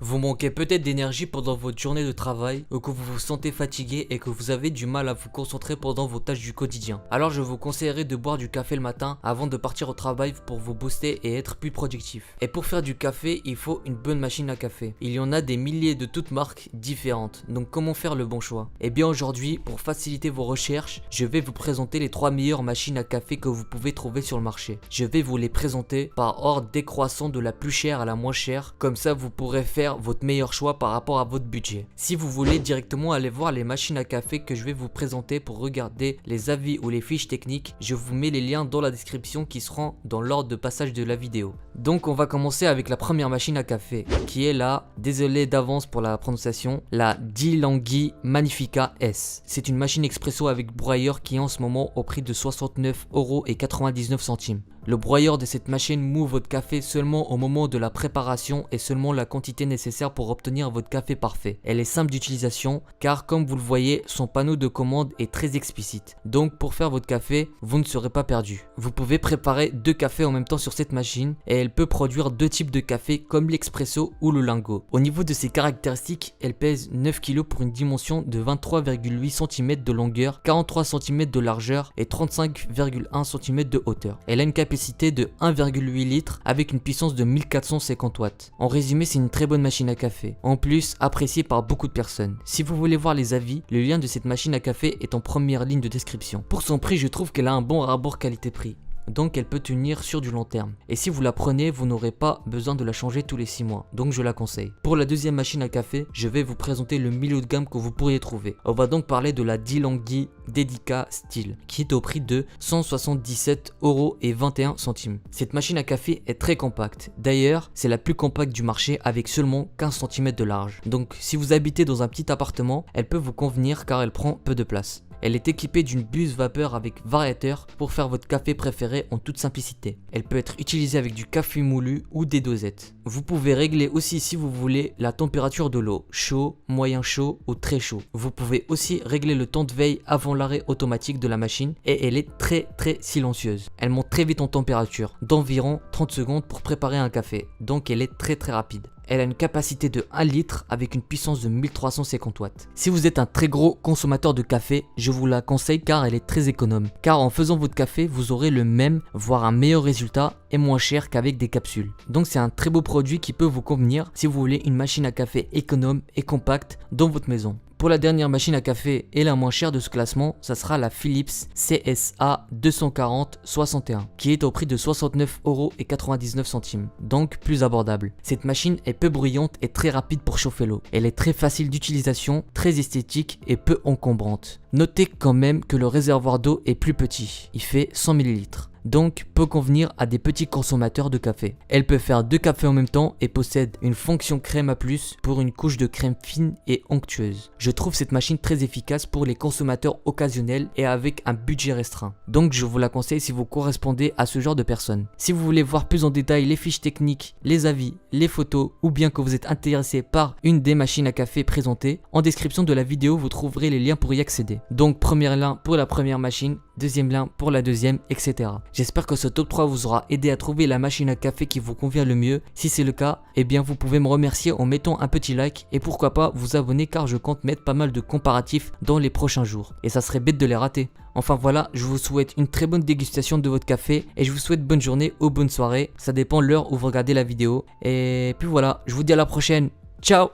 Vous manquez peut-être d'énergie pendant votre journée de travail ou que vous vous sentez fatigué et que vous avez du mal à vous concentrer pendant vos tâches du quotidien. Alors je vous conseillerais de boire du café le matin avant de partir au travail pour vous booster et être plus productif. Et pour faire du café, il faut une bonne machine à café. Il y en a des milliers de toutes marques différentes. Donc comment faire le bon choix? Eh bien aujourd'hui, pour faciliter vos recherches, je vais vous présenter les 3 meilleures machines à café que vous pouvez trouver sur le marché. Je vais vous les présenter par ordre décroissant de la plus chère à la moins chère. Comme ça vous pourrez faire votre meilleur choix par rapport à votre budget. Si vous voulez directement aller voir les machines à café que je vais vous présenter pour regarder les avis ou les fiches techniques, je vous mets les liens dans la description qui seront dans l'ordre de passage de la vidéo. Donc on va commencer avec la première machine à café qui est la, désolé d'avance pour la prononciation, la DeLonghi Magnifica S. C'est une machine expresso avec broyeur qui est en ce moment au prix de 69,99 €. Le broyeur de cette machine moue votre café seulement au moment de la préparation et seulement la quantité nécessaire pour obtenir votre café parfait. Elle est simple d'utilisation car comme vous le voyez, son panneau de commande est très explicite. Donc pour faire votre café, vous ne serez pas perdu. Vous pouvez préparer 2 cafés en même temps sur cette machine et elle peut produire 2 types de café comme l'expresso ou le lingot. Au niveau de ses caractéristiques, elle pèse 9 kg pour une dimension de 23,8 cm de longueur, 43 cm de largeur et 35,1 cm de hauteur. Elle a une capacité de 1,8 litres avec une puissance de 1450 watts. En résumé, c'est une très bonne machine à café. En plus, appréciée par beaucoup de personnes. Si vous voulez voir les avis, le lien de cette machine à café est en première ligne de description. Pour son prix, je trouve qu'elle a un bon rapport qualité-prix. Donc elle peut tenir sur du long terme. Et si vous la prenez, vous n'aurez pas besoin de la changer tous les 6 mois. Donc je la conseille. Pour la deuxième machine à café, je vais vous présenter le milieu de gamme que vous pourriez trouver. On va donc parler de la DeLonghi Dedica Steel, qui est au prix de 177,21 €. Cette machine à café est très compacte. D'ailleurs, c'est la plus compacte du marché avec seulement 15 cm de large. Donc si vous habitez dans un petit appartement, elle peut vous convenir car elle prend peu de place. Elle est équipée d'une buse vapeur avec variateur pour faire votre café préféré en toute simplicité. Elle peut être utilisée avec du café moulu ou des dosettes. Vous pouvez régler aussi si vous voulez la température de l'eau, chaud, moyen chaud ou très chaud. Vous pouvez aussi régler le temps de veille avant l'arrêt automatique de la machine et elle est très silencieuse. Elle monte très vite en température, d'environ 30 secondes pour préparer un café, donc elle est très rapide. Elle a une capacité de 1 litre avec une puissance de 1350 watts. Si vous êtes un très gros consommateur de café, je vous la conseille car elle est très économe. Car en faisant votre café, vous aurez le même, voire un meilleur résultat et moins cher qu'avec des capsules. Donc c'est un très beau produit qui peut vous convenir si vous voulez une machine à café économe et compacte dans votre maison. Pour la dernière machine à café et la moins chère de ce classement, ça sera la Philips CSA 240-61 qui est au prix de 69,99 €, donc plus abordable. Cette machine est peu bruyante et très rapide pour chauffer l'eau. Elle est très facile d'utilisation, très esthétique et peu encombrante. Notez quand même que le réservoir d'eau est plus petit, il fait 100 ml. Donc peut convenir à des petits consommateurs de café. Elle peut faire 2 cafés en même temps et possède une fonction crème à plus pour une couche de crème fine et onctueuse. Je trouve cette machine très efficace pour les consommateurs occasionnels et avec un budget restreint. Donc je vous la conseille si vous correspondez à ce genre de personnes. Si vous voulez voir plus en détail les fiches techniques, les avis, les photos ou bien que vous êtes intéressé par une des machines à café présentées, en description de la vidéo vous trouverez les liens pour y accéder. Donc premier lien pour la première machine, deuxième lien pour la deuxième, etc. J'espère que ce top 3 vous aura aidé à trouver la machine à café qui vous convient le mieux. Si c'est le cas, eh bien vous pouvez me remercier en mettant un petit like et pourquoi pas vous abonner car je compte mettre pas mal de comparatifs dans les prochains jours. Et ça serait bête de les rater. Enfin voilà, je vous souhaite une très bonne dégustation de votre café et je vous souhaite bonne journée ou bonne soirée. Ça dépend de l'heure où vous regardez la vidéo. Et puis voilà, je vous dis à la prochaine. Ciao!